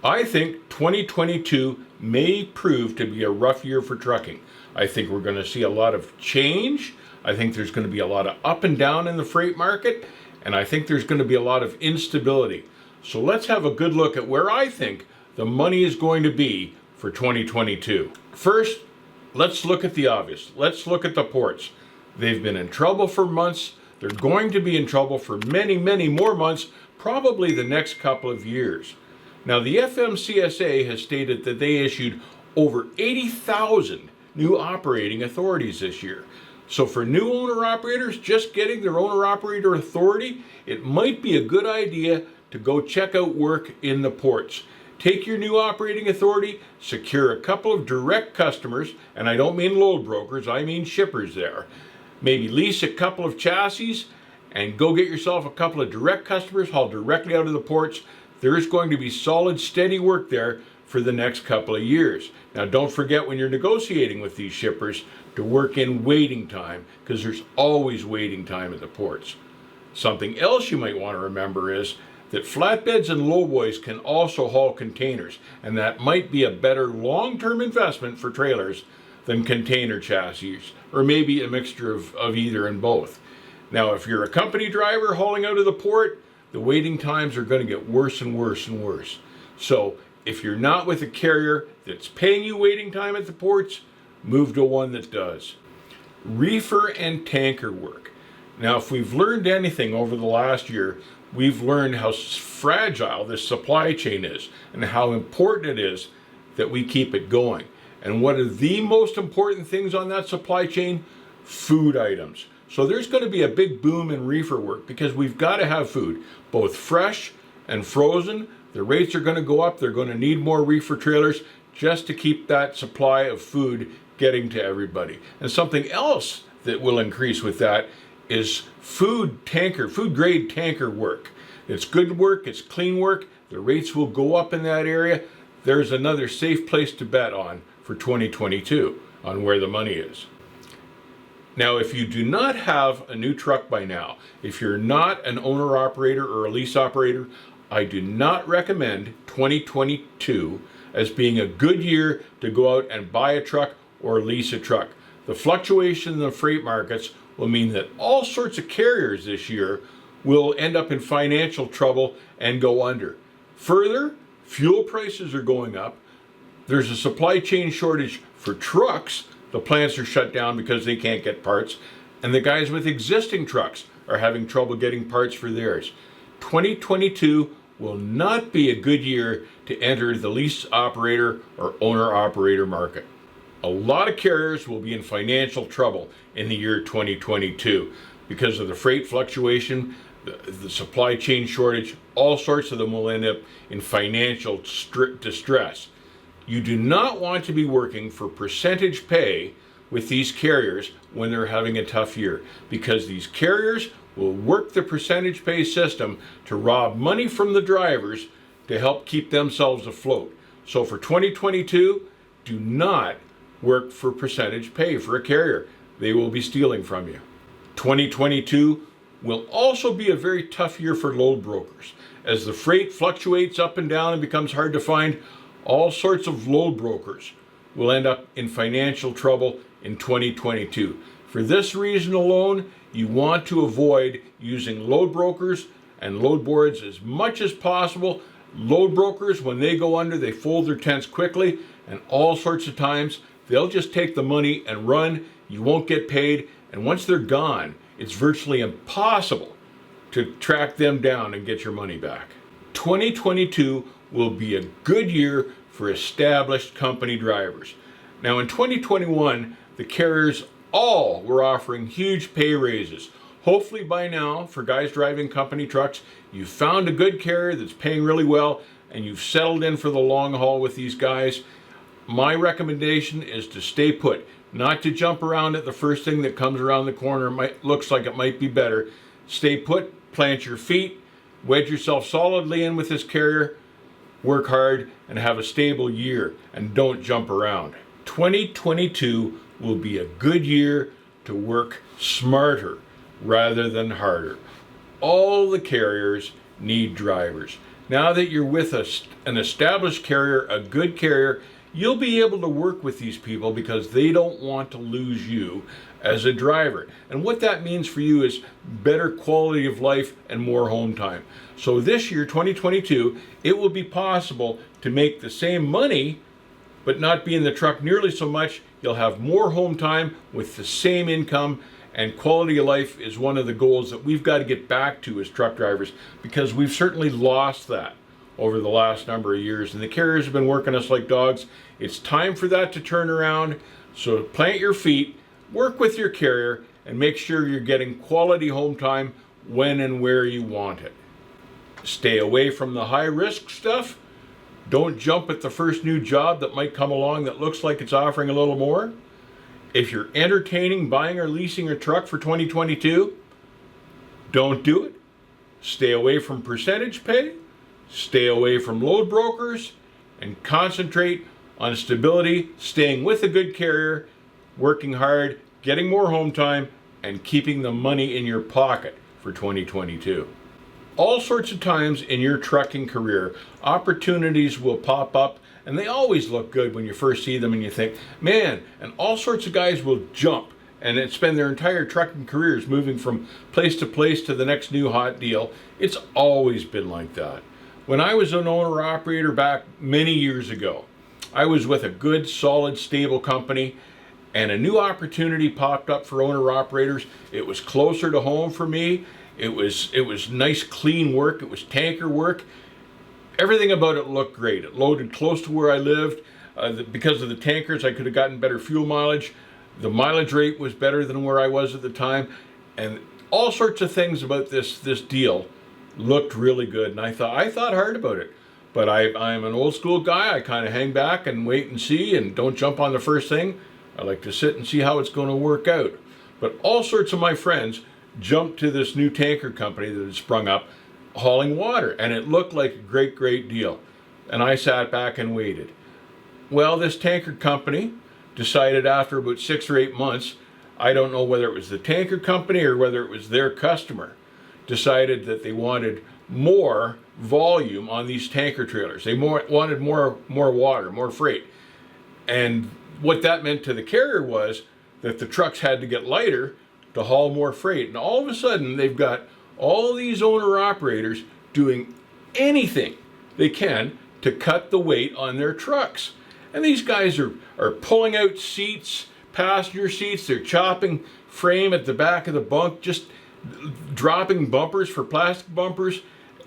I think 2022 may prove to be a rough year for trucking. I think we're going to see a lot of change. I think there's going to be a lot of up and down in the freight market, and I think there's going to be a lot of instability. So let's have a good look at where I think the money is going to be for 2022. First, let's look at the obvious. Let's look at the ports. They've been in trouble for months. They're going to be in trouble for many, many more months, probably the next couple of years. Now, the FMCSA has stated that they issued over 80,000 new operating authorities this year. So for new owner-operators just getting their owner-operator authority, it might be a good idea to go check out work in the ports. Take your new operating authority, secure a couple of direct customers, and I don't mean load brokers, I mean shippers there. Maybe lease a couple of chassis and go get yourself a couple of direct customers, haul directly out of the ports. There's going to be solid, steady work there for the next couple of years. Now, don't forget when you're negotiating with these shippers to work in waiting time, because there's always waiting time at the ports. Something else you might want to remember is that flatbeds and lowboys can also haul containers, and that might be a better long-term investment for trailers than container chassis, or maybe a mixture of either and both. Now, if you're a company driver hauling out of the port, the waiting times are going to get worse and worse and worse. So if you're not with a carrier that's paying you waiting time at the ports, move to one that does. Reefer and tanker work. Now, if we've learned anything over the last year, we've learned how fragile this supply chain is and how important it is that we keep it going. And what are the most important things on that supply chain? Food items. So there's going to be a big boom in reefer work because we've got to have food, both fresh and frozen. The rates are going to go up. They're going to need more reefer trailers just to keep that supply of food getting to everybody. And something else that will increase with that is food grade tanker work. It's good work, it's clean work. The rates will go up in that area. There's another safe place to bet on for 2022 on where the money is. Now, if you do not have a new truck by now, if you're not an owner-operator or a lease operator, I do not recommend 2022 as being a good year to go out and buy a truck or lease a truck. The fluctuation in the freight markets will mean that all sorts of carriers this year will end up in financial trouble and go under. Further, fuel prices are going up. There's a supply chain shortage for trucks. The plants are shut down because they can't get parts, and the guys with existing trucks are having trouble getting parts for theirs. 2022 will not be a good year to enter the lease operator or owner operator market. A lot of carriers will be in financial trouble in the year 2022 because of the freight fluctuation, the supply chain shortage. All sorts of them will end up in financial distress. You do not want to be working for percentage pay with these carriers when they're having a tough year, because these carriers will work the percentage pay system to rob money from the drivers to help keep themselves afloat. So for 2022, do not work for percentage pay for a carrier. They will be stealing from you. 2022 will also be a very tough year for load brokers. As the freight fluctuates up and down and becomes hard to find, all sorts of load brokers will end up in financial trouble in 2022. For this reason alone, you want to avoid using load brokers and load boards as much as possible. Load brokers, when they go under, they fold their tents quickly, and all sorts of times they'll just take the money and run. You won't get paid, and once they're gone, it's virtually impossible to track them down and get your money back. 2022 will be a good year for established company drivers. Now, in 2021, the carriers all were offering huge pay raises. Hopefully by now, for guys driving company trucks, you've found a good carrier that's paying really well and you've settled in for the long haul with these guys. My recommendation is to stay put, not to jump around at the first thing that comes around the corner. Looks like it might be better. Stay put, plant your feet, wedge yourself solidly in with this carrier, work hard, and have a stable year, and don't jump around. 2022 will be a good year to work smarter rather than harder. All the carriers need drivers. Now that you're with an established carrier, a good carrier, you'll be able to work with these people because they don't want to lose you as a driver. And what that means for you is better quality of life and more home time. So this year, 2022, it will be possible to make the same money but not be in the truck nearly so much. You'll have more home time with the same income, and quality of life is one of the goals that we've got to get back to as truck drivers, because we've certainly lost that over the last number of years, and the carriers have been working us like dogs. It's time for that to turn around. So plant your feet, work with your carrier, and make sure you're getting quality home time when and where you want it. Stay away from the high risk stuff. Don't jump at the first new job that might come along that looks like it's offering a little more. If you're entertaining buying or leasing a truck for 2022, don't do it. Stay away from percentage pay, stay away from load brokers, and concentrate on stability, staying with a good carrier, working hard, getting more home time, and keeping the money in your pocket for 2022. All sorts of times in your trucking career, opportunities will pop up, and they always look good when you first see them and you think, man, and all sorts of guys will jump and then spend their entire trucking careers moving from place to place to the next new hot deal. It's always been like that. When I was an owner-operator back many years ago, I was with a good, solid, stable company, and a new opportunity popped up for owner-operators. It was closer to home for me. It was nice, clean work. It was tanker work. Everything about it looked great. It loaded close to where I lived. Because of the tankers, I could have gotten better fuel mileage. The mileage rate was better than where I was at the time. And all sorts of things about this deal looked really good. And I thought hard about it. But I'm an old school guy. I kind of hang back and wait and see and don't jump on the first thing. I like to sit and see how it's going to work out. But all sorts of my friends jumped to this new tanker company that had sprung up hauling water, and it looked like a great deal. And I sat back and waited. Well, this tanker company decided after about 6 or 8 months, I don't know whether it was the tanker company or whether it was their customer, decided that they wanted more volume on these tanker trailers. They wanted more water, more freight. And what that meant to the carrier was that the trucks had to get lighter to haul more freight. And all of a sudden, they've got all these owner-operators doing anything they can to cut the weight on their trucks. And these guys are pulling out seats, passenger seats, they're chopping frame at the back of the bunk, just dropping bumpers for plastic bumpers,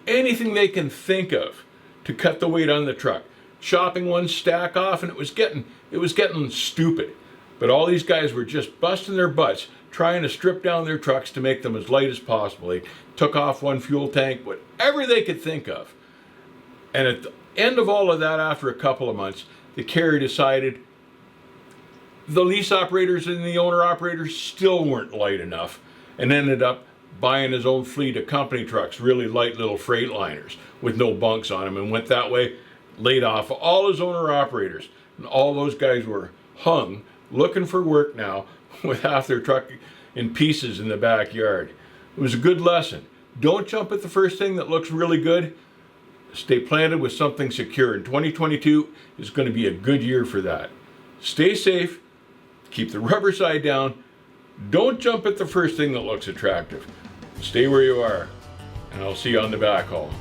anything they can think of to cut the weight on the truck. Chopping one stack off, and it was getting stupid. But all these guys were just busting their butts trying to strip down their trucks to make them as light as possible. They took off one fuel tank, whatever they could think of. And at the end of all of that, after a couple of months, the carrier decided the lease operators and the owner operators still weren't light enough, and ended up buying his own fleet of company trucks, really light little freight liners with no bunks on them, and went that way, laid off all his owner operators. And all those guys were hung, looking for work now, with half their truck in pieces in the backyard. It was a good lesson. Don't jump at the first thing that looks really good. Stay planted with something secure. And 2022 is going to be a good year for that. Stay safe. Keep the rubber side down. Don't jump at the first thing that looks attractive. Stay where you are. And I'll see you on the backhaul.